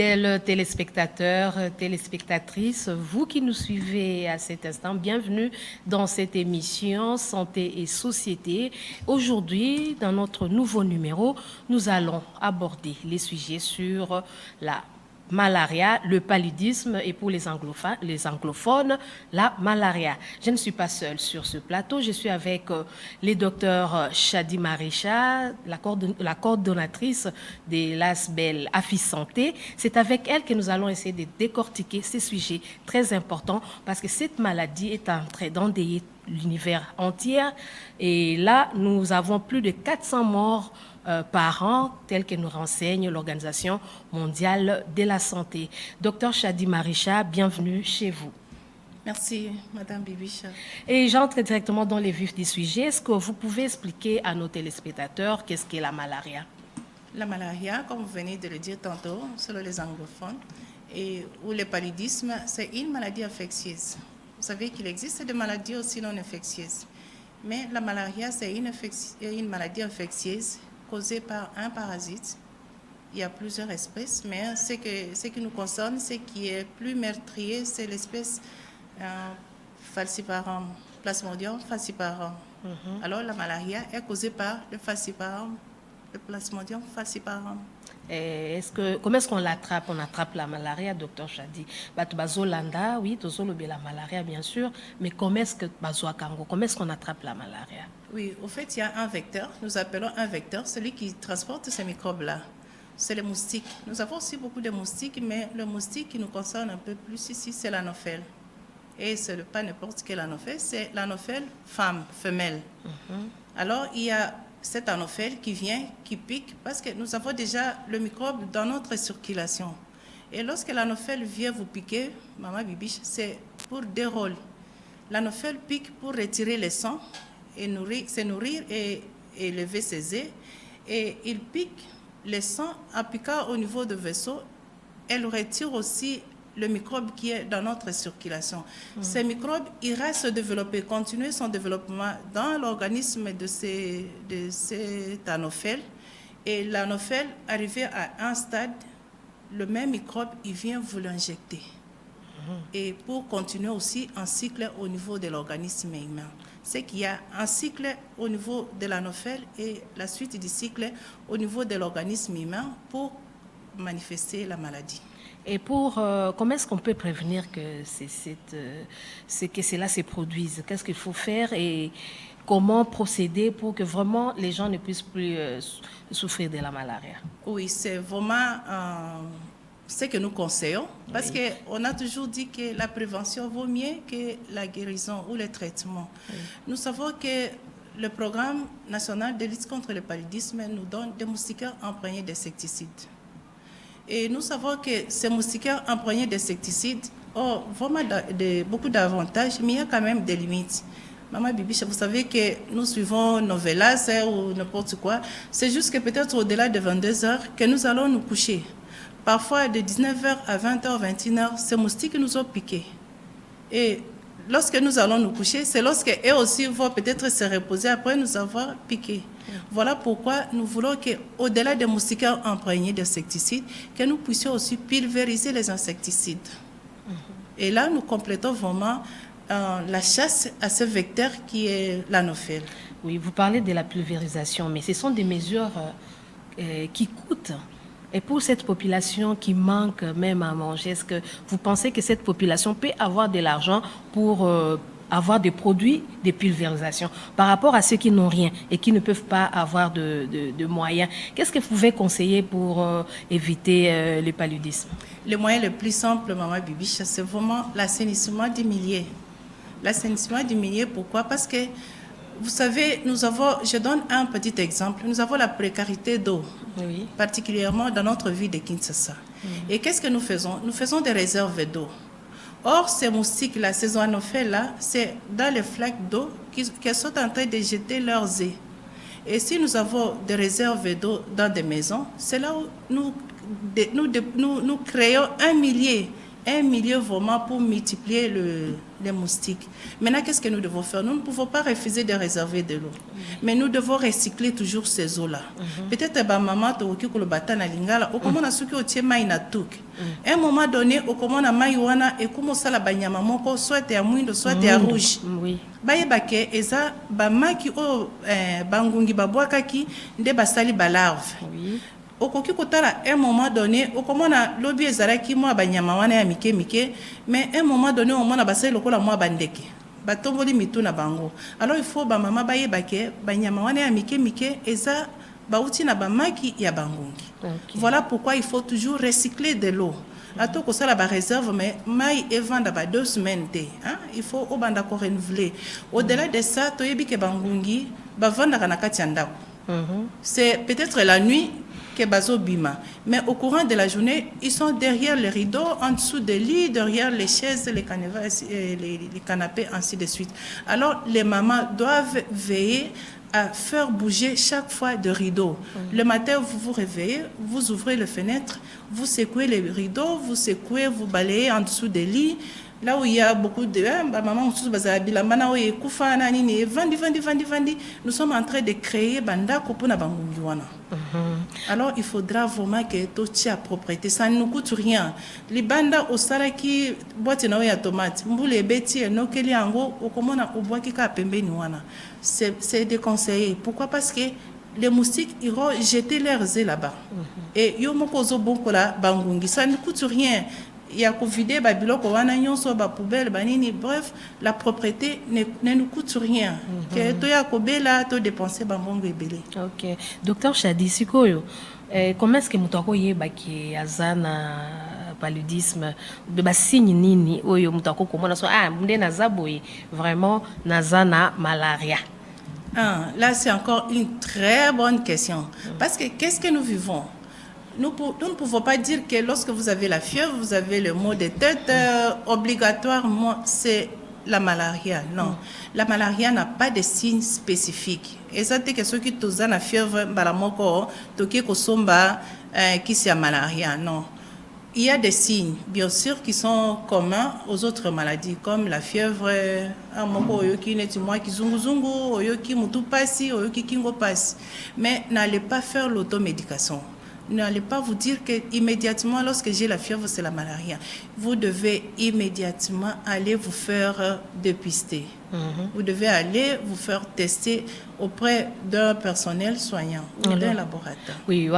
Fidèles téléspectateurs, téléspectatrices, vous qui nous suivez à cet instant, bienvenue dans cette émission Santé et Société. Aujourd'hui, dans notre nouveau numéro, nous allons aborder les sujets sur la malaria, le paludisme et pour les anglophones, la malaria. Je ne suis pas seule sur ce plateau, je suis avec les docteurs Chadi Maricha, la coordonnatrice de l'ASBEL AFI Santé. C'est avec elle que nous allons essayer de décortiquer ces sujets très importants parce que cette maladie est en train d'endeuiller l'univers entier et là, nous avons plus de 400 morts par an, tel que nous renseigne l'Organisation mondiale de la santé. Docteur Chadi Maricha, bienvenue chez vous. Merci, Madame Bibicha. Et j'entre directement dans les vifs du sujet. Est-ce que vous pouvez expliquer à nos téléspectateurs qu'est-ce qu'est la malaria? La malaria, comme vous venez de le dire tantôt, selon les anglophones, ou le paludisme, c'est une maladie infectieuse. Vous savez qu'il existe des maladies aussi non infectieuses. Mais la malaria, c'est une maladie infectieuse causée par un parasite. Il y a plusieurs espèces, mais ce qui nous concerne, ce qui est plus meurtrier, c'est l'espèce Falciparum, Plasmodium falciparum. Alors la malaria est causée par le falciparum, le Plasmodium falciparum. Comment est-ce qu'on l'attrape? On attrape la malaria, docteur Chadi. Bazolanda, oui, la malaria, bien sûr, mais comment est-ce qu'on attrape la malaria? Oui, au fait, il y a un vecteur, nous appelons un vecteur, celui qui transporte ces microbes-là. C'est les moustiques. Nous avons aussi beaucoup de moustiques, mais le moustique qui nous concerne un peu plus ici, c'est l'anophèle. Et ce n'est pas n'importe quel anophèle, c'est l'anophèle femelle. Alors, il y a cet anophèle qui vient, qui pique, parce que nous avons déjà le microbe dans notre circulation. Et lorsque l'anophèle vient vous piquer, Maman Bibiche, c'est pour deux rôles. L'anophèle pique pour retirer le sang, et se nourrir et élever ses œufs. Et il pique le sang en piquant au niveau du vaisseau. Elle retire aussi le microbe qui est dans notre circulation. Ces microbes ira se développer, continuer son développement dans l'organisme de cet anophèle. Et l'anophèle, arrivé à un stade, le même microbe, il vient vous l'injecter. Et pour continuer aussi un cycle au niveau de l'organisme humain. C'est qu'il y a un cycle au niveau de l'anophèle et la suite du cycle au niveau de l'organisme humain pour manifester la maladie. Et comment est-ce qu'on peut prévenir que cela se produise? Qu'est-ce qu'il faut faire et comment procéder pour que vraiment les gens ne puissent plus souffrir de la malaria? Oui, c'est vraiment ce que nous conseillons parce qu'on a toujours dit que la prévention vaut mieux que la guérison ou le traitement. Nous savons que le programme national de lutte contre le paludisme nous donne des moustiquaires imprégnés d'insecticides. Et nous savons que ces moustiquaires imprégnés d'insecticides ont vraiment beaucoup d'avantages, mais il y a quand même des limites. Maman Bibiche, vous savez que nous suivons nos vélas ou n'importe quoi. C'est juste que peut-être au-delà de 22 heures que nous allons nous coucher. Parfois, de 19h à 20h, 21h, ces moustiques nous ont piqués. Et lorsque nous allons nous coucher, c'est lorsque eux aussi vont peut-être se reposer après nous avoir piqués. Voilà pourquoi nous voulons qu'au-delà des moustiquaires imprégnés d'insecticides, que nous puissions aussi pulvériser les insecticides. Et là, nous complétons vraiment la chasse à ce vecteur qui est l'anophèle. Oui, vous parlez de la pulvérisation, mais ce sont des mesures qui coûtent. Et pour cette population qui manque même à manger, est-ce que vous pensez que cette population peut avoir de l'argent pour avoir des produits de pulvérisation par rapport à ceux qui n'ont rien et qui ne peuvent pas avoir de moyens? Qu'est-ce que vous pouvez conseiller pour éviter le paludisme? Le moyen le plus simple, Maman Bibiche, c'est vraiment l'assainissement du milieu. L'assainissement du milieu, pourquoi? Parce que vous savez, je donne un petit exemple. Nous avons la précarité d'eau, particulièrement dans notre ville de Kinshasa. Et qu'est-ce que nous faisons? Nous faisons des réserves d'eau. Or, ces moustiques-là, ces anophèles-là, c'est dans les flaques d'eau qu'ils sont en train de jeter leurs œufs. Et si nous avons des réserves d'eau dans des maisons, c'est là où nous créons un milieu un milieu vraiment pour multiplier les moustiques. Maintenant, qu'est-ce que nous devons faire? Nous ne pouvons pas refuser de réserver de l'eau, mais nous devons recycler toujours ces eaux-là. Peut-être maman qui le bata na lingala, au comment na suki otie mai na tuk. À un moment donné, au comment na mai wana et comment ça la banyama moko soit ya mwindo soit ya rouge. Oui. Baye bake eza ba maki o bangungi babwakaki nde basali ba larve. Oui. Okoki kotala un moment donné okomona lobi ezalaki mwa banyama wana ya mike mike mais un moment donné omona basali lokola mwa bandeke batomboli mitu na bango. Alors il faut bamama bayeba ke banyama wana ya mike mike eza bauti na bamaki ya bangungi. Okay. Voilà pourquoi il faut toujours recycler de l'eau. Ato ko sala ba réserve mais mai evanda ba 2 semaines te, hein? Il faut obanda ko renouveler. Au-delà de ça, toyebi ke bangungi ba vanda kana kati ya ndako. C'est peut-être la nuit que bazo bima, mais au courant de la journée, ils sont derrière les rideaux, en dessous des lits, derrière les chaises, les canapés, ainsi de suite. Alors les mamans doivent veiller à faire bouger chaque fois de rideaux. Le matin, vous vous réveillez, vous ouvrez les fenêtres, vous secouez les rideaux, vous secouez, vous balayez en dessous des lits. Là où il y a beaucoup de maman, nous sommes en train de créer banda kopona bangungi wana. Alors il faudra vraiment que tout à propriété, ça ne nous coûte rien. Les bandas au saraki boîte na ya tomate, mbule beti no keli ango okomona obwaki ka pembeni wana. C'est déconseillé. Pourquoi? Parce que les moustiques iront jeter leurs œufs là-bas. Et yomoko zo bonkola bangungi, ça ne coûte rien. Il y a vider babiloko wana nyonso ba poubelle banini, bref, la propriété ne nous coûte rien. Que to ya kobela to dépenser bambongo ebele. OK. Docteur Chadi Sikoyo, comment est-ce que mutako yeba ki azana paludisme de ba signe nini oyo mutako komona so mde nazaboye vraiment nazana malaria? Là c'est encore une très bonne question parce que qu'est-ce que nous vivons? Nous ne pouvons pas dire que lorsque vous avez la fièvre, vous avez le maux de tête, obligatoirement, c'est la malaria. Non, la malaria n'a pas de signes spécifiques. Et ça, c'est que ceux qui ont la fièvre, qui c'est la malaria. Non. Il y a des signes, bien sûr, qui sont communs aux autres maladies, comme la fièvre, mais n'allez pas faire l'automédication. N'allez pas vous dire que immédiatement lorsque j'ai la fièvre c'est la malaria. Vous devez immédiatement aller vous faire dépister. Vous devez aller vous faire tester auprès d'un personnel soignant ou d'un laboratoire. Oui,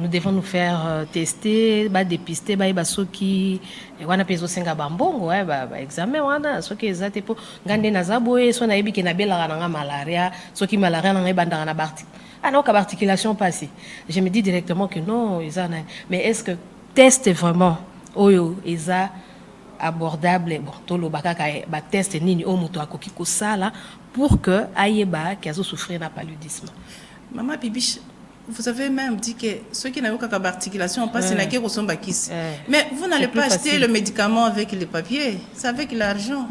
nous devons nous faire tester, dépister, basoki wana pezo senga bambongo examen wana soki ezate po ngande nazaboye so na yebi ke na bela na malaria soki malaria na ebanda na barti. Alors qu'à articulation passée, je me dis directement que non, mais est-ce que test vraiment oyo eza abordable bon tolo bakaka ba test nini o moto akoki ko sala pour que ayeba kazo souffrir d'un paludisme? Maman Bibiche, vous avez même dit que ceux qui n'ont aucun articulation on passe na ke ko somba kiss. Mais vous n'allez pas acheter le médicament avec les papiers, c'est avec l'argent.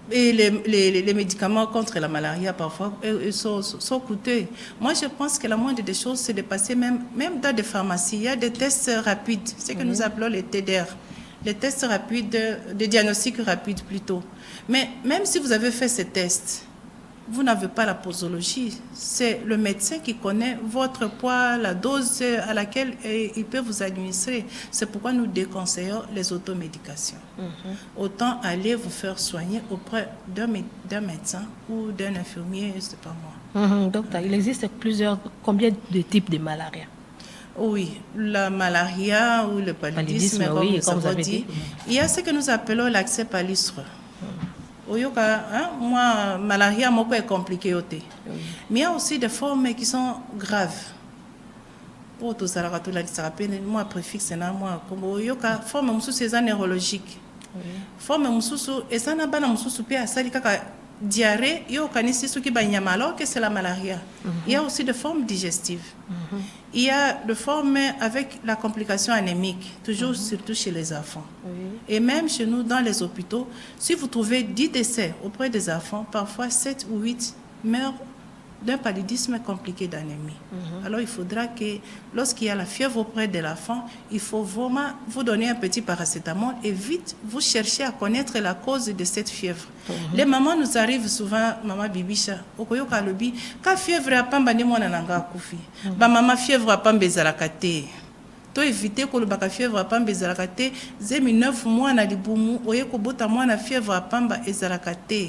Et les médicaments contre la malaria, parfois, sont coûteux. Moi, je pense que la moindre des choses, c'est de passer même dans des pharmacies. Il y a des tests rapides, ce que nous appelons les TDR. Les tests rapides, des diagnostics rapides plutôt. Mais même si vous avez fait ces tests, vous n'avez pas la posologie. C'est le médecin qui connaît votre poids, la dose à laquelle il peut vous administrer. C'est pourquoi nous déconseillons les automédications. Autant aller vous faire soigner auprès d'un médecin ou d'un infirmier, je ne sais pas moi. Docteur, il existe combien de types de malaria? Oui, la malaria ou le paludisme, comme vous avez dit. Il y a ce que nous appelons l'accès paludisme. Moi, malaria est compliqué. Mais il y a aussi des formes qui sont graves. Pour tout ça, moi, préfixe, moi, comme forme neurologique. Forme et ça n'a pas diarrhée, alors que c'est la malaria. Il y a aussi des formes digestives. Il y a des formes avec la complication anémique, toujours surtout chez les enfants. Et même chez nous, dans les hôpitaux, si vous trouvez 10 décès auprès des enfants, parfois 7 ou 8 meurent d'un paludisme compliqué d'anémie. Alors, il faudra que, lorsqu'il y a la fièvre auprès de l'enfant, il faut vraiment vous donner un petit paracétamol et vite, vous cherchez à connaître la cause de cette fièvre. Les mamans nous arrivent souvent, maman Bibicha, okoyoka lobi, ka fièvre a pamba ni mwana nanga akufi. Ba mama fièvre a pamba ezalaka te. To éviter que le baka fièvre a pamba ezalaka te, zemi 9 mois na libumu, oye ko bota mwana fièvre a pamba ezalaka te.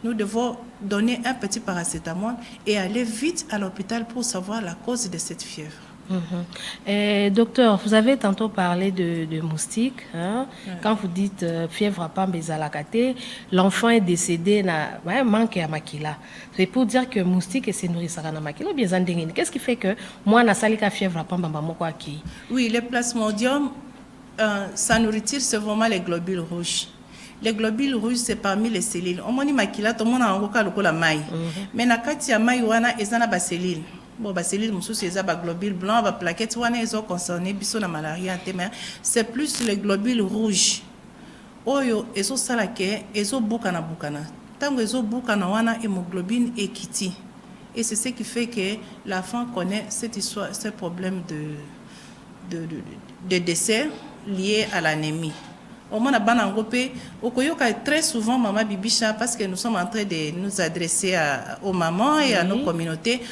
Nous devons donner un petit paracétamol et aller vite à l'hôpital pour savoir la cause de cette fièvre. Docteur, vous avez tantôt parlé de moustiques. Hein? Quand vous dites fièvre à pamba ezalakate, l'enfant est décédé, na manque à makila. C'est pour dire que moustique se nourrissent à makila ou bien zandengeni. Qu'est-ce qui fait que moi, na salika fièvre à pamba moko aki? Oui, le plasmodium, sa nourriture, c'est vraiment les globules rouges. Les globules rouges, c'est parmi les cellules. On m'a makila, tout le monde a un la maille. Mais na kati ya maille wana ezana ba cellules. Bon, ba cellules mususu eza ba globules blancs, ba plaquettes wana ezo concerné biso na malaria te, mais c'est plus les globules rouges. Oyo ezo salake ezo bukana bukana. Tango ezo bukana wana hémoglobine ekiti. Et c'est ce qui fait que l'enfant connaît cette histoire, ce problème de décès lié à l'anémie. Au moins, très souvent, Maman Bibicha, parce que nous sommes en train de nous adresser aux mamans et à nos communautés.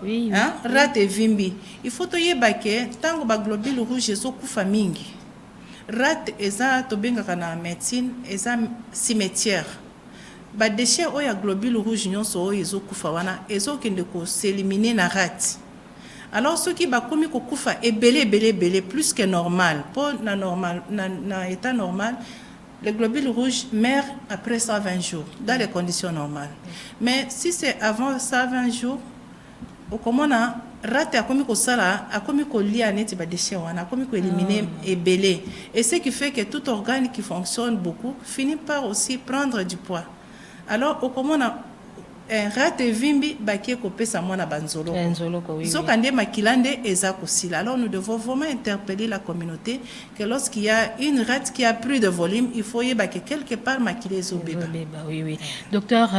Oui. Rate vimbi. Il faut que yebake tango ba globule rouge ezo kufa mingi. Rate eza tobenga kana médecine eza cimetière. Ba déchet oya globule rouge nyonso oyo ezo kufa wana ezo kende ko s'éliminer na rate. Alors ceux qui ba komi ko kufa ebele plus que normal pour na état normal, les globules rouges meurent après 120 jours dans les conditions normales. Mais si c'est avant 120 jours, au comment na rate a komi ko sala a komi ko lia neti ba déchet wana a komi ko éliminer ebele, et ce qui fait que tout organe qui fonctionne beaucoup finit par aussi prendre du poids. Alors au comment na rate vimbi bakie ko pesa mwana banzolo zokande makilande eza kosila. Alors nous devons vraiment interpeller la communauté que lorsqu'il y a une rate qui a plus de volume, il faut y baquer quelque part maquiller zobeba. Oui. Docteur,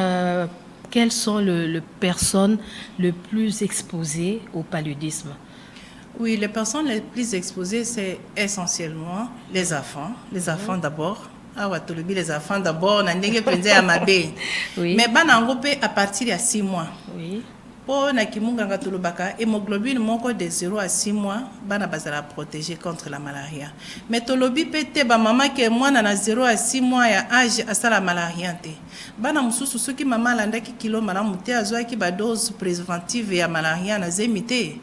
quelles sont les personnes les plus exposées au paludisme? Oui, les personnes les plus exposées, c'est essentiellement les enfants d'abord. Les enfants d'abord, oui. Mais à partir de 6 mois. Oui. Pour nakimunga tulubaka hémoglobine moko de 0 à 6 mois, bana bazala protéger contre la malaria. Mais tolobi pete ba mama ke mwana na 0 à 6 mois ya âge asala malaria te. Bana mususu soki mama landaki kilo malamu te azwaki ba dose préventive ya malaria na zemite.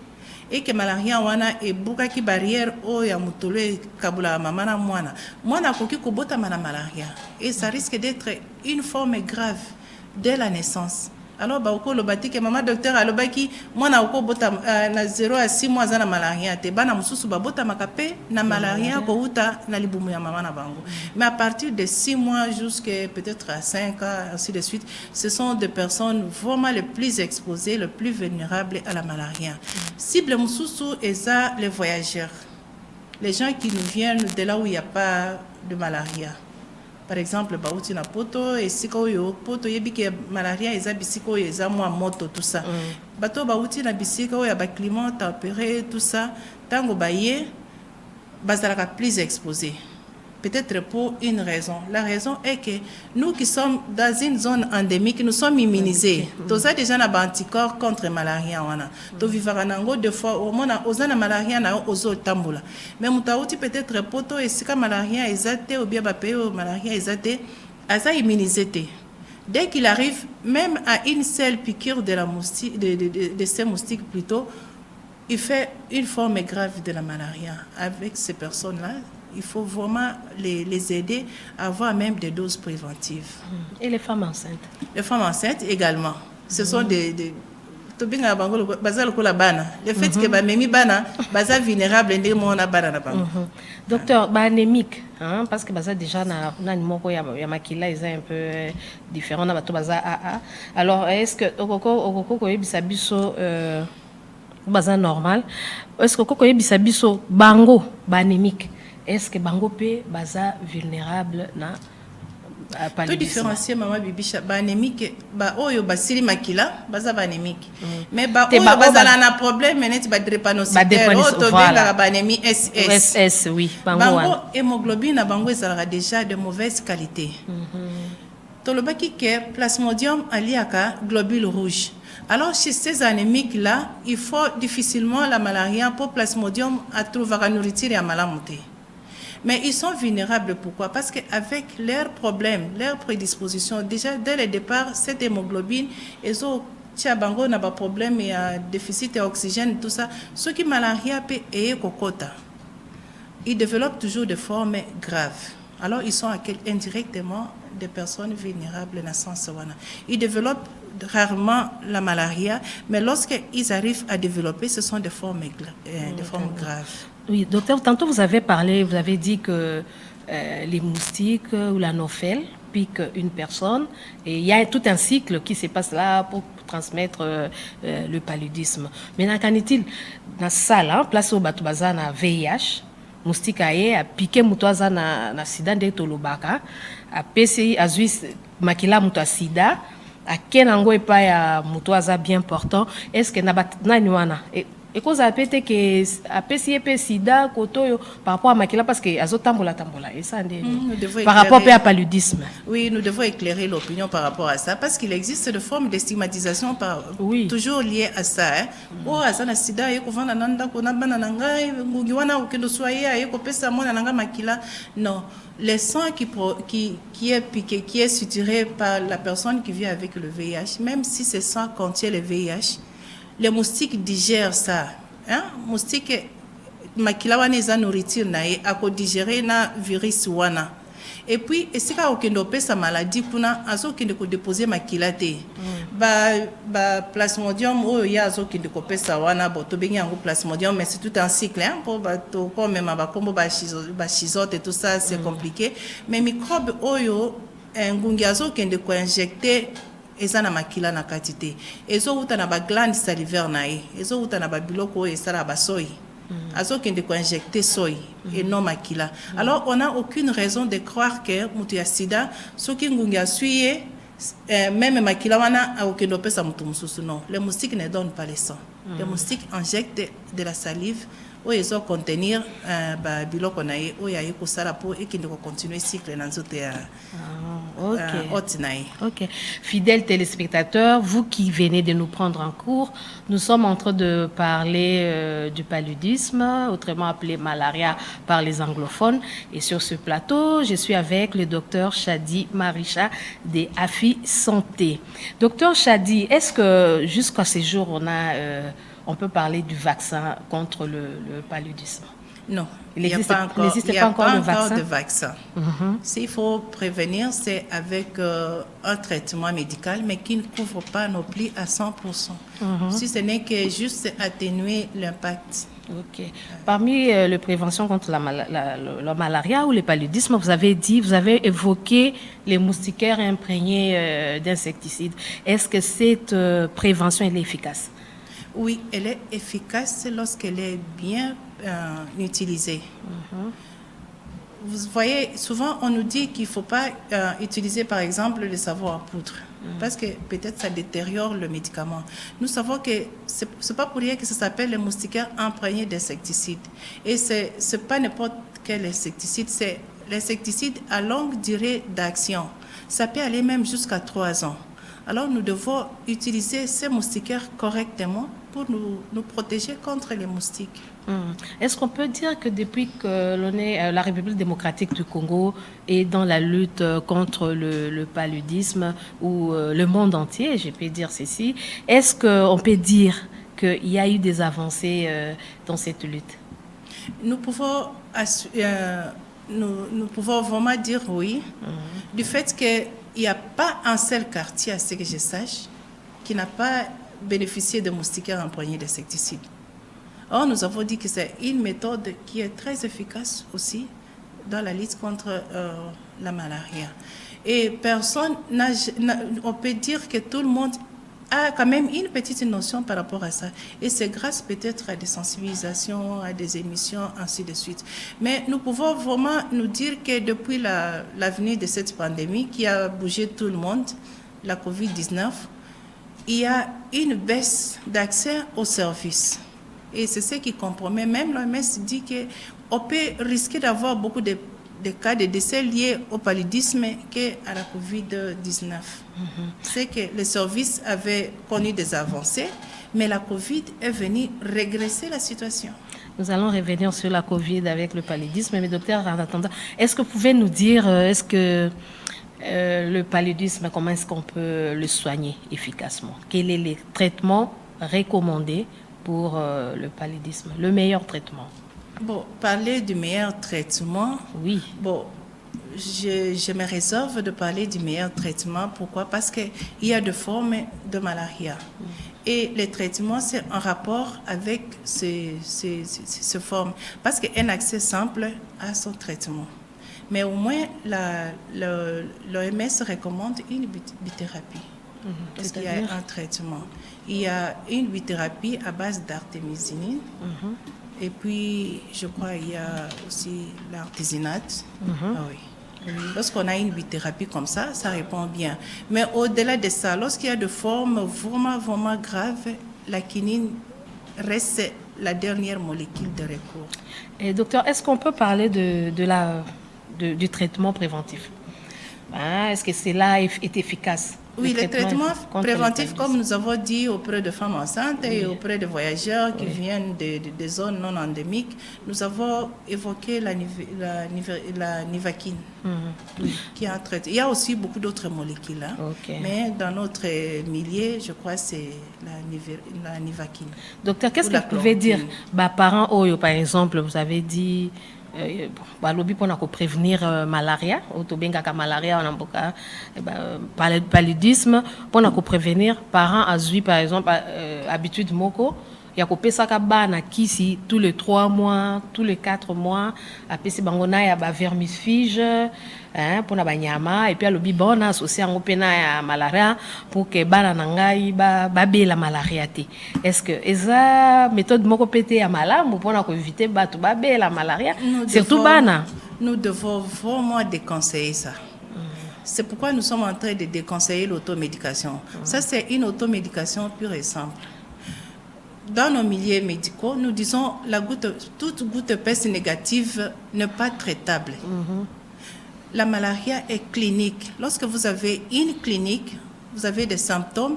Et que malaria wana e buka ki barrière o ya mutolo kabula mama na mwana koki kobota mana malaria, et ça risque d'être une forme grave dès la naissance. Alors ba ko lobati ke mama docteur alobaki mwana ko bota na 0 à 6 mois na malaria te, bana mususu ba bota makape na malaria ko uta na libumu ya mama na bango. Mais à partir de 6 mois jusqu'à peut-être à 5 ans ainsi de suite, ce sont des personnes vraiment les plus exposées, les plus vulnérables à la malaria. Cible mususu eza les voyageurs, les gens qui nous viennent de là où il n'y a pas de malaria. Par exemple, bauti na poto et siko yo poto yebike malaria eza bisiko eza moi moto tout ça. Bato bauti na bisiko ya ba climat tempéré tout ça, tango baye bazalaka plus exposé. Peut-être pour une raison. La raison est que nous qui sommes dans une zone endémique, nous sommes immunisés. Tous déjà na anticorps contre malaria wana. To vivara nango deux fois au moins ozana malaria na ozo tambula. Mais mutauti peut-être poto et sika malaria ezate ou bien ba peo malaria ezate asa immunisé. Dès qu'il arrive même à une seule piqûre de la moustique de ces moustiques plutôt, il fait une forme grave de la malaria. Avec ces personnes-là, il faut vraiment les aider à avoir même des doses préventives. Et les femmes enceintes? Les femmes enceintes également. Ce sont des le fait que les bana baza vulnérable et docteur, anémique, hein, parce que baza déjà na nimoko ya makila est un peu différent na bato baza AA. Alors est-ce que okoko ko yebisa biso baza normal? Est-ce que okoko yebisa biso bango anémique? Est-ce que bango pe baza vulnérable na To différencier maman bibisha ba anémique ba oyo basili makila baza ba anémique. Mais ba oyo bazala na problème net ba drépanocytaire o to benga ba anémie SS. SS oui. Bango hémoglobine na bango ezalaka déjà de mauvaise qualité. Tolobaki ke plasmodium aliaka globule rouge. Alors, chez ces anémiques-là, il faut difficilement la malaria pour plasmodium à trouver la nourriture et à malamuter. Mais ils sont vulnérables. Pourquoi? Parce qu'avec leurs problèmes, leurs prédispositions, déjà dès le départ, cette hémoglobine, ils ont Tiabango n'a pas de problème, il y a déficit d'oxygène, tout ça. Ce qui malaria peut et kokota. Ils développent toujours des formes graves. Alors, ils sont indirectement des personnes vulnérables dans le sens où ils développent rarement la malaria, mais lorsqu'ils arrivent à développer, ce sont des formes graves. Oui, docteur, tantôt vous avez parlé, vous avez dit que les moustiques ou l'anophèle piquent une personne et il y a tout un cycle qui se passe là pour transmettre le paludisme. Maintenant, qu'en est-il dans ça, là, place au Batubaza, na VIH, moustique a piqué mutoaza na sida de tolobaka, a PCI, a Suisse, makila mutoa sida, à quel endroit pas ya mutoaza bien portant, est-ce que na nuana et cause a pété que a PCI sida koto par rapport à makila parce que azo tambola et ça par rapport à paludisme. Oui, nous devons éclairer l'opinion par rapport à ça parce qu'il existe des formes de stigmatisation toujours liées à ça. Oh, azana sida et kovana nanda kona bana nanga ngugiwana ukendo soye et kopesa mona nanga makila. Non, le sang qui est piqué, qui est suturé par la personne qui vit avec le VIH, même si ce sang contient le VIH, les moustiques digèrent ça. Hein? Moustiques, makila wana eza nourriture na ye, ako digérer na virus wana. Et puis, est-ce qu'il y a sa maladie kuna azo kende ko déposer makila te. Ba plasmodium o ya azo kende ko pesa wana boto bengi yango plasmodium, mais c'est tout un cycle hein pour bato comme même ba kombo ba chizote et tout ça c'est compliqué. Mais microbe oyo ngungi azo kende ko injecter eza na makila na quantité. Ezo uta na ba glande salivaire na ye. Ezo uta na ba biloko e sala ba soy. Azo kende ko injecter soy et non makila. Alors on n'a aucune raison de croire que mutu ya sida soki ngungi asuye même makila wana akendo pesa mutu mususu non. Les moustiques ne donnent pas le sang. Les moustiques injectent de la salive ou ils ont contenir ba biloko na ye o ya ko sala pour et kende ko continuer cycle na nzoto ya Ok. Fidèles téléspectateurs, vous qui venez de nous prendre en cours, nous sommes en train de parler du paludisme, autrement appelé malaria par les anglophones. Et sur ce plateau, je suis avec le docteur Chadi Maricha de AFI Santé. Docteur Chadi, est-ce que jusqu'à ce jour, on peut parler du vaccin contre le paludisme? Non, il n'existe pas encore de vaccin. S'il faut prévenir, c'est avec un traitement médical, mais qui ne couvre pas non plus à 100%. Si ce n'est que juste atténuer l'impact. Ok. Parmi les préventions contre la malaria ou le paludisme, vous avez évoqué les moustiquaires imprégnés d'insecticides. Est-ce que cette prévention est efficace? Oui, elle est efficace lorsqu'elle est bien utilisée. Vous voyez, souvent on nous dit qu'il ne faut pas utiliser par exemple le savon en poudre parce que peut-être ça détériore le médicament. Nous savons que ce n'est pas pour rien que ça s'appelle le moustiquaire imprégné d'insecticides. Et ce n'est pas n'importe quel insecticide, c'est l'insecticide à longue durée d'action. Ça peut aller même jusqu'à 3 ans. Alors nous devons utiliser ces moustiquaires correctement pour nous protéger contre les moustiques. Est-ce qu'on peut dire que depuis que la République démocratique du Congo est dans la lutte contre le paludisme ou le monde entier, je peux dire ceci, est-ce qu'on peut dire qu'il y a eu des avancées dans cette lutte? Nous pouvons vraiment dire oui, du fait qu'il n'y a pas un seul quartier, à ce que je sache, qui n'a pas bénéficié de moustiquaires imprégnés d'insecticides. Or, nous avons dit que c'est une méthode qui est très efficace aussi dans la lutte contre la malaria. Et on peut dire que tout le monde a quand même une petite notion par rapport à ça. Et c'est grâce peut-être à des sensibilisations, à des émissions, ainsi de suite. Mais nous pouvons vraiment nous dire que depuis l'avenir de cette pandémie qui a bougé tout le monde, la COVID-19, il y a une baisse d'accès aux services. Et c'est ce qui compromet. Même l'OMS dit qu'on peut risquer d'avoir beaucoup de cas de décès liés au paludisme qu'à la COVID-19. C'est que les services avaient connu des avancées, mais la COVID est venue régresser la situation. Nous allons revenir sur la COVID avec le paludisme. Mais docteur, en attendant, est-ce que vous pouvez nous dire, est-ce que le paludisme, comment est-ce qu'on peut le soigner efficacement? Quels sont les traitements recommandés pour le paludisme? Le meilleur traitement? Bon, parler du meilleur traitement, oui. Bon, je me réserve de parler du meilleur traitement. Pourquoi? Parce qu'il y a deux formes de malaria. Et le traitement, c'est en rapport avec ces formes. Parce qu'un accès simple à son traitement. Mais au moins, l'OMS recommande une bithérapie. Parce qu'il y a un traitement. Il y a une bithérapie à base d'artémisinine. Et puis, je crois qu'il y a aussi l'artésinate. Ah oui. Lorsqu'on a une bithérapie comme ça, ça répond bien. Mais au-delà de ça, lorsqu'il y a des formes vraiment, vraiment graves, la quinine reste la dernière molécule de recours. Et docteur, est-ce qu'on peut parler du traitement préventif? Est-ce que cela est efficace? Oui, le traitement préventif, comme nous avons dit auprès de femmes enceintes et auprès de voyageurs qui viennent des zones non endémiques, nous avons évoqué la nivaquine, qui est un traitement. Il y a aussi beaucoup d'autres molécules, mais dans notre milieu, je crois que c'est la nivaquine. Docteur, qu'est-ce que vous pouvez dire parents Oyo, par exemple, vous avez dit pour prévenir malaria, malaria paludisme, pour prévenir parents azui par exemple habitude moko ya kopesaka bana kisi tous les 3 mois, tous les 4 mois, apesi bango na ya ba vermifuge pour na banyama et puis alobi bon associé ngo pena ya malaria pour que bana nangai babela malaria te. Est-ce que eza méthode moko pété ya malamu pour na ko éviter batu babela malaria surtout bana? Nous devons vraiment déconseiller ça. C'est pourquoi nous sommes en train de déconseiller l'automédication. Ça, c'est une automédication pure et simple. Dans nos milieux médicaux, nous disons toute goutte de peste négative n'est pas traitable. La malaria est clinique. Lorsque vous avez une clinique, vous avez des symptômes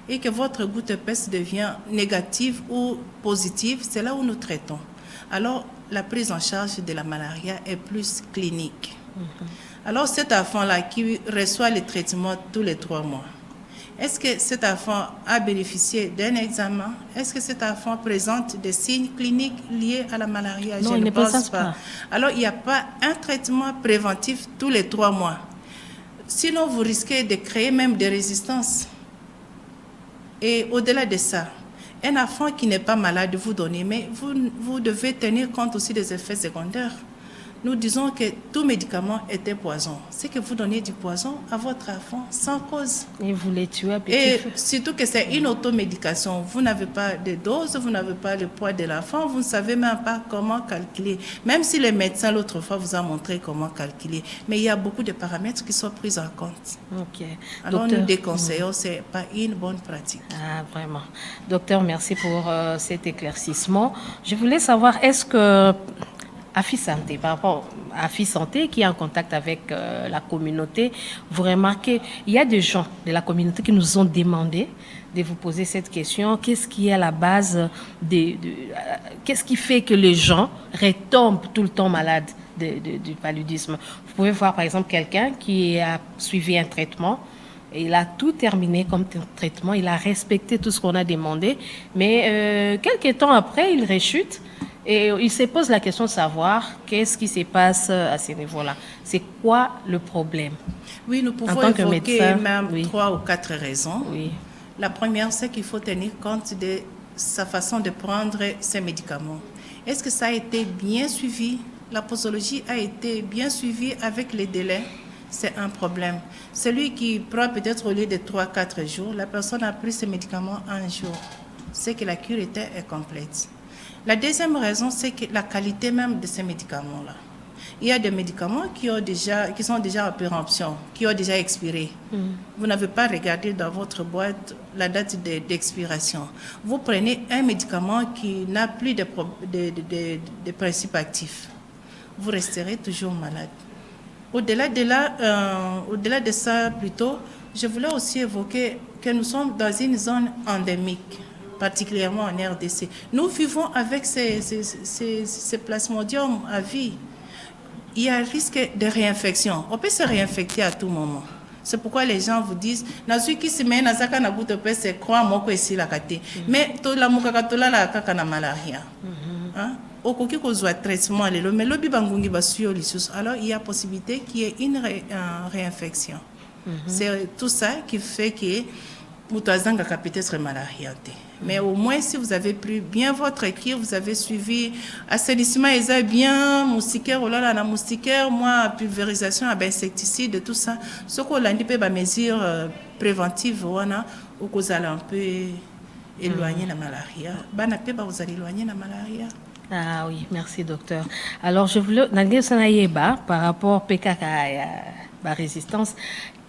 et que votre goutte de peste devient négative ou positive, c'est là où nous traitons. Alors, la prise en charge de la malaria est plus clinique. Alors, cet enfant-là qui reçoit le traitement tous les 3 mois, est-ce que cet enfant a bénéficié d'un examen? Est-ce que cet enfant présente des signes cliniques liés à la malaria? Non, je ne pense pas. Alors, il n'y a pas un traitement préventif tous les 3 mois. Sinon, vous risquez de créer même des résistances. Et au-delà de ça, un enfant qui n'est pas malade, vous donnez, mais vous devez tenir compte aussi des effets secondaires. Nous disons que tout médicament est un poison. C'est que vous donnez du poison à votre enfant sans cause. Et vous les tuez à petit Et feu. surtout que c'est une automédication. Vous n'avez pas de dose, vous n'avez pas le poids de l'enfant, vous ne savez même pas comment calculer. Même si le médecin l'autre fois vous a montré comment calculer. Mais il y a beaucoup de paramètres qui sont pris en compte. Ok. Alors Docteur, nous déconseillons, ce n'est pas une bonne pratique. Ah, vraiment. Docteur, merci pour cet éclaircissement. Je voulais savoir, est-ce que AFI Santé, par rapport à AFI Santé qui est en contact avec la communauté, vous remarquez, il y a des gens de la communauté qui nous ont demandé de vous poser cette question. Qu'est-ce qui est à la base qu'est-ce qui fait que les gens retombent tout le temps malades du paludisme? Vous pouvez voir par exemple quelqu'un qui a suivi un traitement. Il a tout terminé comme traitement, il a respecté tout ce qu'on a demandé, mais quelques temps après, il rechute. Et il se pose la question de savoir qu'est-ce qui se passe à ce niveau-là. C'est quoi le problème? Oui, nous pouvons évoquer même 3 ou 4 raisons. Oui. La première, c'est qu'il faut tenir compte de sa façon de prendre ses médicaments. Est-ce que ça a été bien suivi? La posologie a été bien suivie avec les délais? c'est un problème. Celui qui prend peut-être au lieu de 3-4 jours, la personne a pris ce médicament un jour. C'est que la cure est complète. La deuxième raison, c'est que la qualité même de ces médicaments-là. Il y a des médicaments qui sont déjà en péremption, qui ont déjà expiré. Vous n'avez pas regardé dans votre boîte la date d'expiration. Vous prenez un médicament qui n'a plus de principes actifs. Vous resterez toujours malade. Au-delà de ça, plutôt, je voulais aussi évoquer que nous sommes dans une zone endémique, particulièrement en RDC. Nous vivons avec ces plasmodiums à vie. Il y a un risque de réinfection. On peut se réinfecter à tout moment. C'est pourquoi les gens vous disent nazu qui se met nazaka na buto pe se croit moko esi la kate. Mais to la mukaka to la kaka na malaria. Hein? Okoki kozwa traitement lelo mais lobi bangungi basuyo lisusu. Alors il y a possibilité qu'il y ait une réinfection. C'est tout ça qui fait que mutazanga ka peut-être malaria. Mais au moins, si vous avez pris bien votre cure, vous avez suivi assainissement, et bien, moustiquaire, oh là là, la moustiquaire, moi, pulvérisation, insecticide, tout ça. Ce qu'on a dit, bah, mesures préventives, voilà, ou vous allez un peu éloigner la malaria. Bah, vous allez éloigner la malaria. Ah oui, merci docteur. Alors, je voulais, par rapport à PKK, la résistance,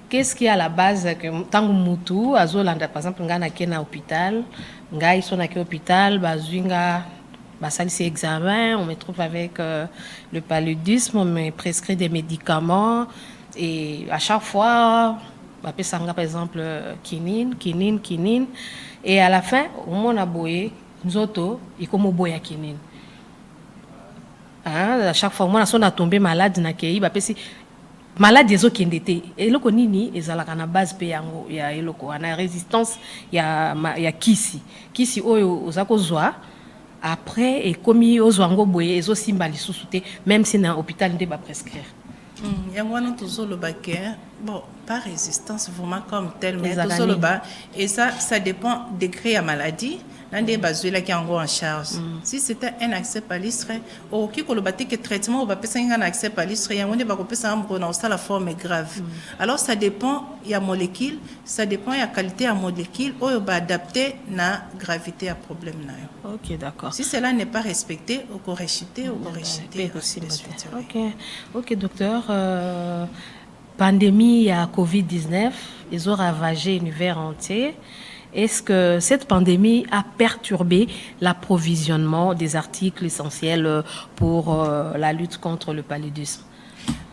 qu'est-ce qui est à la base que tant que mutu azolanda par exemple ngana kena hôpital ngai sona ke hôpital bazwinga basalisi examen, on me trouve avec le paludisme, on me prescrit des médicaments et à chaque fois bapesanga par exemple quinine et à la fin au mona boye nzoto ikomo boya quinine. À chaque fois moi on a tombé malade na kei bapesi maladie ezokende te eloko nini ezalaka na base pe yango ya eloko ana résistance ya kisi oyo oza kozwa après ekomi ozwa ngo boye ezosimba lisusu te même si na hôpital nde ba prescrire yango wana tozoloba ke bon pas résistance vraiment comme tel mais tozoloba et ça dépend degré ya maladie nande bazwela ki yango en charge. Si c'était un accès palistre au ki kolobati que traitement va pesa un accès palistre yango ne ba ko pesa ambo na la forme grave. Alors ça dépend ya molécule, ça dépend ya qualité ya molécule ou ba adapter na gravité à problème na yo. OK, d'accord. Si cela n'est pas respecté, on peut rejeter OK, docteur, pandémie à COVID-19, ils ont ravagé l'univers entier. Est-ce que cette pandémie a perturbé l'approvisionnement des articles essentiels pour la lutte contre le paludisme?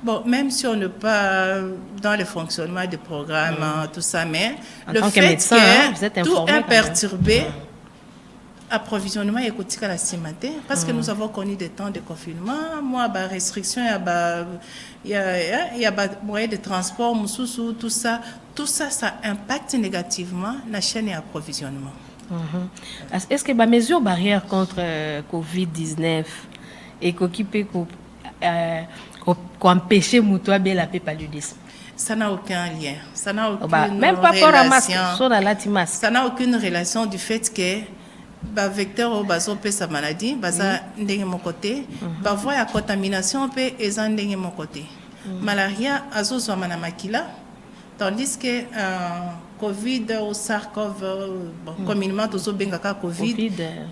Bon, même si on n'est pas dans le fonctionnement des programmes, tout ça, mais en le tant fait que médecin, vous êtes tout informé est perturbé, approvisionnement est coûté à la cimenté, parce que nous avons connu des temps de confinement, moi, restriction, il y a moyens de transport, tout ça, ça impacte négativement la chaîne d'approvisionnement. Est-ce que les mesures barrières contre COVID-19 et qui peut empêcher la paludisme? Ça n'a aucun lien. Ça n'a aucune même pas pour un masque, ça n'a aucune relation du fait que le vecteur au sa maladie, baza ndenge mon côté, voie ya contamination pe eza ndenge mon côté. Malaria azozo manamakila, tandis que Covid ou SARS-CoV, communément tozo bengaka Covid,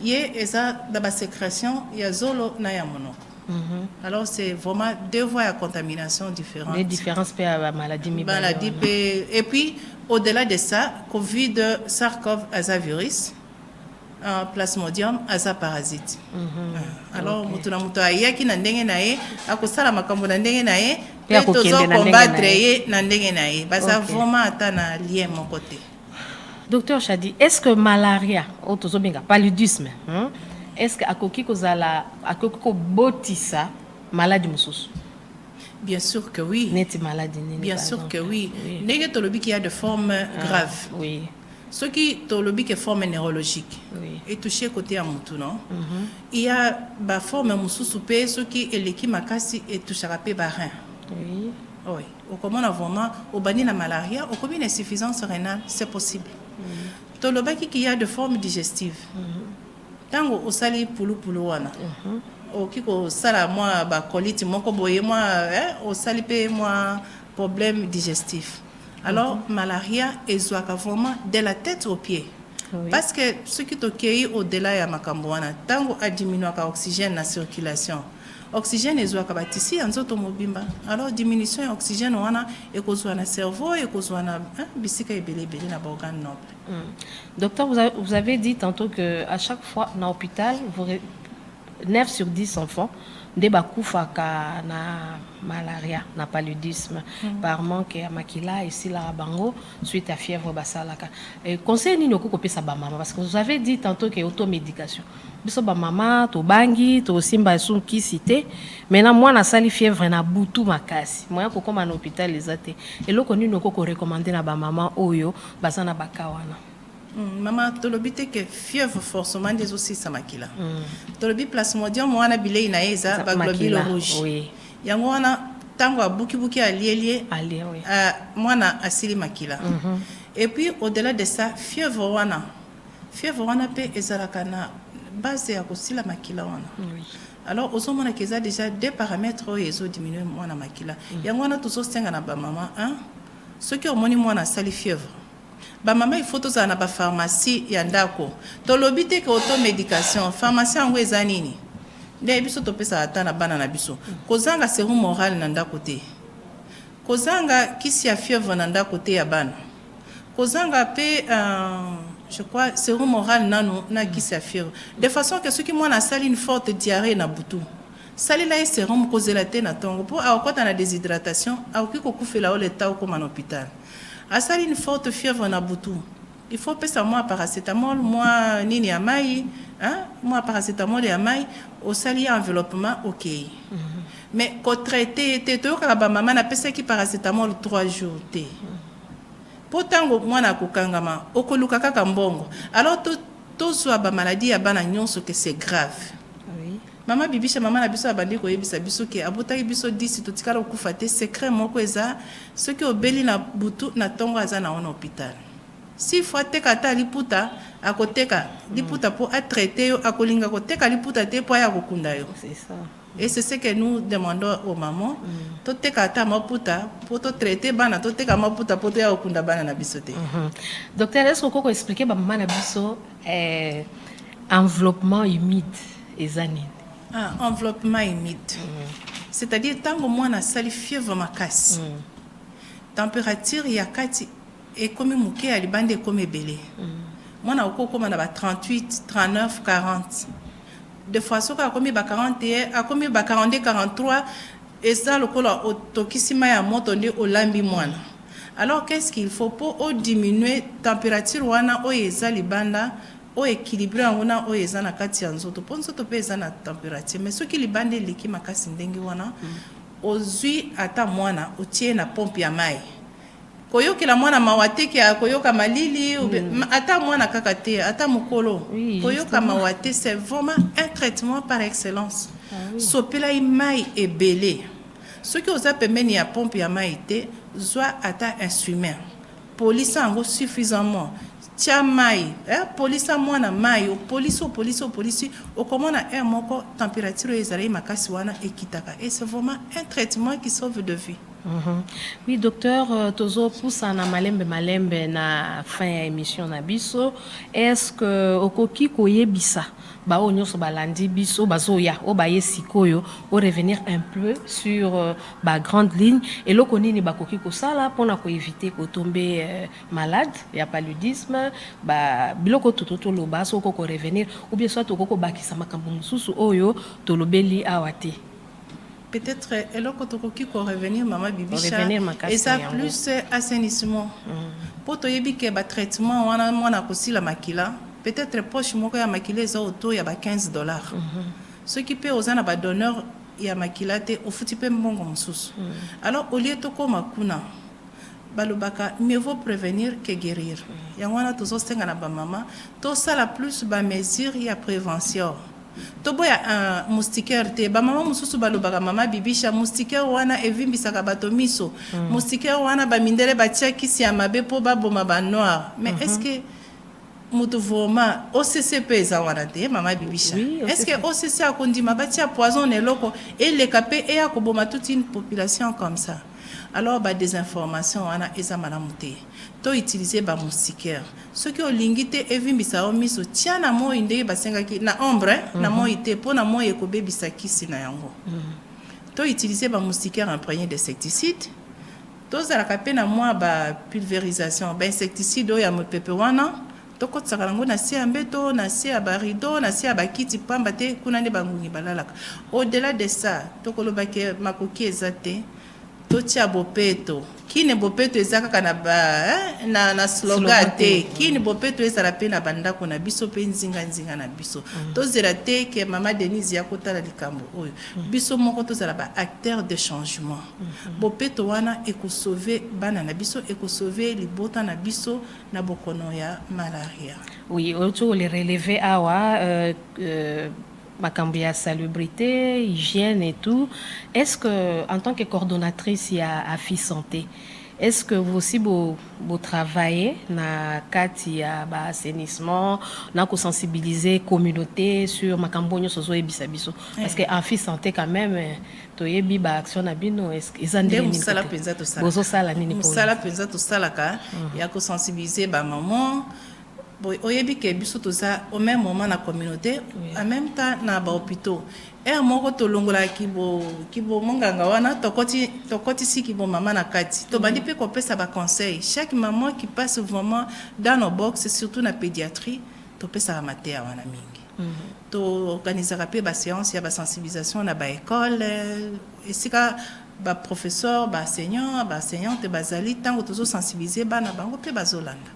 yé eza da ba sécrétion ya zolo na ya monoko. Alors c'est vraiment deux voies de contamination différentes. Les différences per la maladie. Et puis au-delà de ça, Covid, SARS-CoV, azavirus, plasmodium, azaparasite. Alors mutuna mutu ayaki na ndenge na ye, akosala makambo na ndenge na ye, pe tozo combattre ye na ndenge na ye. Baza vraiment ata na lien mon côté. Docteur Chadi, est-ce que malaria, ou tozo benga paludisme, est-ce que akoki kozala akoki ko botisa maladie mususu? Bien sûr que oui. Neti maladie nini? Bien sûr que oui. Ndenge tolobi qui a de formes graves. Oui. Ce qui tolobi qui forme neurologique. Oui. Et touché côté à mutu non. Il y a ba forme mususu pe ce qui est l'équipe makasi et touché à pe barin. Oui. Oui. Au comment on a vraiment au bani la malaria, au combien d'insuffisance rénale, c'est possible. Tolobi qui a de formes digestives. Tango osali pulu wana okiko sala moi ba colite moko boye moi osali pe moi problème digestif. Alors, malaria est vraiment de la tête aux pieds. Oui. Parce que ce qui est au-delà de Makambouana, tant qu'on diminue l'oxygène dans la circulation, l'oxygène est ici en zone mobimba. Alors, diminution de l'oxygène, on a le cerveau et le organe noble. Docteur, vous avez dit tantôt qu'à chaque fois, dans l'hôpital, 9 sur 10 enfants débakoufaka na malaria, na paludisme, par manque à makila ici la bango suite à fièvre basalaka. Conseil ni noko kopesa ba maman parce que vous avez dit tantôt que automédication. Biso ba maman to bangi to simba sun ki cité. Maintenant moi na sali fièvre na butu makasi. Moi ko koma na hôpital les até. Et loko ni noko ko recommander na ba maman oyo basana bakawana. Maman, tu as dit que fièvre forcément des aussi ça makila. Tu as dit plasmodium moi na bilei na eza ba globule rouge. Oui. Yango wana tango buki alié oui. Moi na asili makila. Et puis au-delà de ça fièvre wana pe ezalaka na base ya kosila makila wana. Oui. Alors aux hommes qui ont déjà des paramètres où ils ont diminué moi na makila. Yango wana tous ostenga na ba maman hein. Ceux qui ont moni moi na sali fièvre. Ba maman il faut tous na ba pharmacie ya ndako. To lobite que automédication pharmacie yango ezanini. Nde biso to pesa ata na bana na biso. Kozanga sérum moral na ndako te. Kozanga kisi ya fièvre na ndako te ya bana. Kozanga pe je crois sérum moral na kisi ya fièvre. De façon que ceux qui moi na sali une forte diarrhée na butu. Sali la sérum kozela te na tongo pour akota na déshydratation, akoki kokufela o leta ko man hôpital. A sali une forte fièvre na butu. Il faut pesa moi paracétamol, moi nini ya mai, hein, moi paracétamol ya mai au sali enveloppement OK. Mais ko traiter to ka ba maman na pesa ki paracétamol 3 jours té. Potango mwana kokangama okoluka kaka mbongo. Alors to so ba maladie ya bana nyonso que c'est grave. Oui. Mama bibisha mama na biso abandi ko yebisa biso ke abotaki biso 10 to tikala okufa te secret moko eza ce que obeli na butu na tongo aza na on hôpital. Si faut teka ta liputa akoteka liputa pour a traiter yo akolinga koteka liputa te po ya kokunda yo. C'est ça. Et c'est ce que nous demandons aux mamans. To teka ta maputa pour to traiter bana to teka maputa pour to ya kokunda bana na biso te. Docteur, est-ce que vous pouvez expliquer ba maman na biso enveloppement humide ezanini? Enveloppement humide. C'est-à-dire tant que moi na sali fièvre makasi. Température ya kati et comme muke ya libande comme belé. Moi na oko comme na ba 38, 39, 40. De fois soka comme ba 41, a comme ba 42, 43 et ça le kola otokisima ya moto ndi olambi mwana. Alors qu'est-ce qu'il faut pour diminuer température wana o eza libanda o équilibré ngona o eza na kati ya nzoto ponso to pesa na température mais ce qui libande liki makasi ndengi wana ozui ata mwana otie na pompe ya mai koyokela mwana mawate ki koyoka malili ata mwana kaka te ata mukolo koyoka mawate c'est vraiment un traitement par excellence. Sopela mai ebele ce qui oza pemeni ya pompe ya mai te zwa ata instrument police ango suffisamment tia mai police mwana mai o police o komona un moko température ezali makasi wana ekitaka et c'est vraiment un traitement qui sauve de vie. Oui, docteur, tozo poussa na malembe na fin ya émission na biso. Est-ce que okoki koyebisa ba onyoso balandi biso bazoya o baye sikoyo o revenir un peu sur ba grande ligne et lokoni ni bakoki ko sala pona ko éviter ko tomber malade ya paludisme ba biloko tototo lo baso ko revenir ou bien soit ko bakisa makambo mususu oyo tolobeli awate. Peut-être eloko tokoki ko revenir mama bibisha et ça plus assainissement. Pour toyebi ke ba traitement wana mwana kosila makila peut-être poche moko ya makila eza auto ya ba $15. Ce qui peut osana ba donneur ya makila te ofuti pe mbongo mususu. Alors au lieu to koma kuna balobaka mieux vaut prévenir que guérir. Ya wana tozo senga na ba mama to sala plus ba mesure ya prévention. Toboya un moustiquaire te ba mama mususu balobaka mama bibisha moustiquaire wana evimbisaka bato miso moustiquaire wana ba mindele batia kisi ya mabe po baboma ba noir mais est-ce que mutu vraiment OCC pesa wana te mama bibisha est-ce que OCC akondima batia poison eloko et le capé et akoboma toute une population comme ça alors des informations wana eza malamu te to utiliser ba moustiquaire soki olingi te evimbisa miso tia na moi ndenge basengaki na ombre na moi te po na moi ekobebisa kisi na yango to utiliser ba moustiquaire imprégné d'insecticide tozalaka mpe na mwa ba pulvérisation ba insecticide oyo ya mopepe wana tokotisaka yango na se ya mbeto na se ya barido na se ya bakiti pamba te kuna nde bangungi balalaka au-delà de ça tokolobaki makoki eza te totia bopeto kini bopeto eza kaka na slogan te kini bopeto ezala mpe na bandako na biso mpe nzinga na biso tozela te ke mama Denise yakotala likambo oyo biso moko tozala ba acteur de changement bopeto wana ekosauve bana na biso ekosauve libota na biso na bokono ya malaria. Oui, autour les relever awa makambo ya salubrité, hygiène et tout. Est-ce que, en tant que coordonnatrice à FI Santé, est-ce que vous aussi vous travaillez na kati ya ba assainissement, na ko sensibiliser communauté sur makambo nyo sozo ebisa biso parce que en FI Santé quand même to yebi ba action na bino est-ce que ezandeli ni musala penza to sala bozo sala nini po musala penza to sala ka ya ko sensibiliser ba maman oyebi ke biso toza au même moment na communauté en même temps na ba hôpitaux et moko tolongola kibo monganga wana tokoti si kibo mama na kati to bandi pe ko pesa ba conseil chaque maman qui passe vraiment dans nos box surtout na pédiatrie to pesa mater wana mingi to organiser pe ba séance ya ba sensibilisation na ba école esika ba professeur ba enseignant ba enseignante bazali tango tozo sensibiliser bana bango pe bazolanda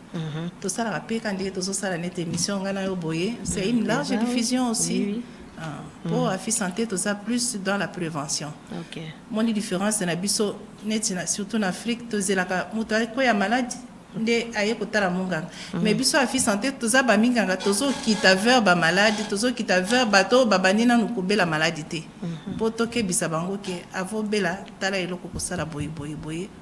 to sala rapé quand ndé tozo sala net émission ngana yo boye c'est une large diffusion aussi pour FI Santé tout ça plus dans la prévention. OK. Mon différence na biso net surtout en Afrique to zelaka muto ko ya maladie nde aye kotala munganga mais biso FI Santé toza ba minganga tozo kita vers ba maladie tozo kita vers bato babanina nukubela maladie te poto ke bisa bango ke avo bela tala eloko kosala boy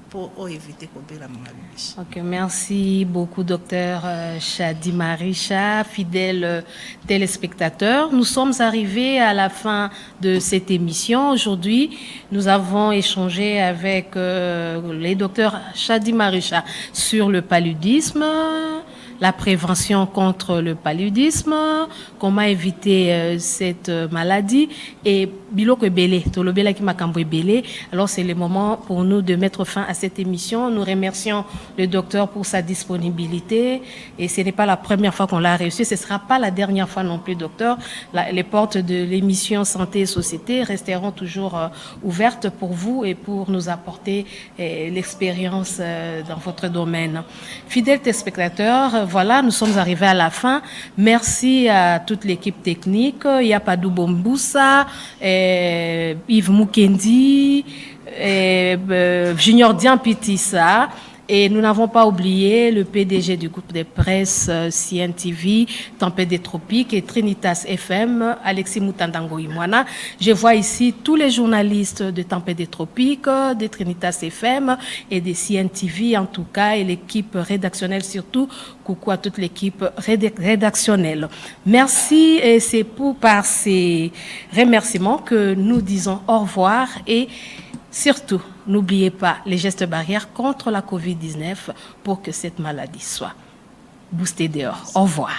pour éviter kobela maladie. OK, merci beaucoup docteur Chadi Maricha, fidèle téléspectateur. Nous sommes arrivés à la fin de cette émission. Aujourd'hui, nous avons échangé avec les docteurs Chadi Maricha sur le paludisme, la prévention contre le paludisme, comment éviter cette maladie et biloko belé, tolobela ki makambo belé. Alors c'est le moment pour nous de mettre fin à cette émission. Nous remercions le docteur pour sa disponibilité et ce n'est pas la première fois qu'on l'a reçu, ce ne sera pas la dernière fois non plus docteur. Les portes de l'émission Santé et Société resteront toujours ouvertes pour vous et pour nous apporter l'expérience dans votre domaine. Fidèles téléspectateurs, voilà, nous sommes arrivés à la fin. Merci à toute l'équipe technique, Yapadou Bomboussa, Yves Mukendi, Junior Diampitissa. Et nous n'avons pas oublié le PDG du groupe de presse CNTV, Tempête des Tropiques et Trinitas FM, Alexis Moutandango Imwana. Je vois ici tous les journalistes de Tempête des Tropiques, de Trinitas FM et de CNTV en tout cas, et l'équipe rédactionnelle surtout. Coucou à toute l'équipe rédactionnelle. Merci et c'est par ces remerciements que nous disons au revoir et surtout, n'oubliez pas les gestes barrières contre la COVID-19 pour que cette maladie soit boostée dehors. Au revoir.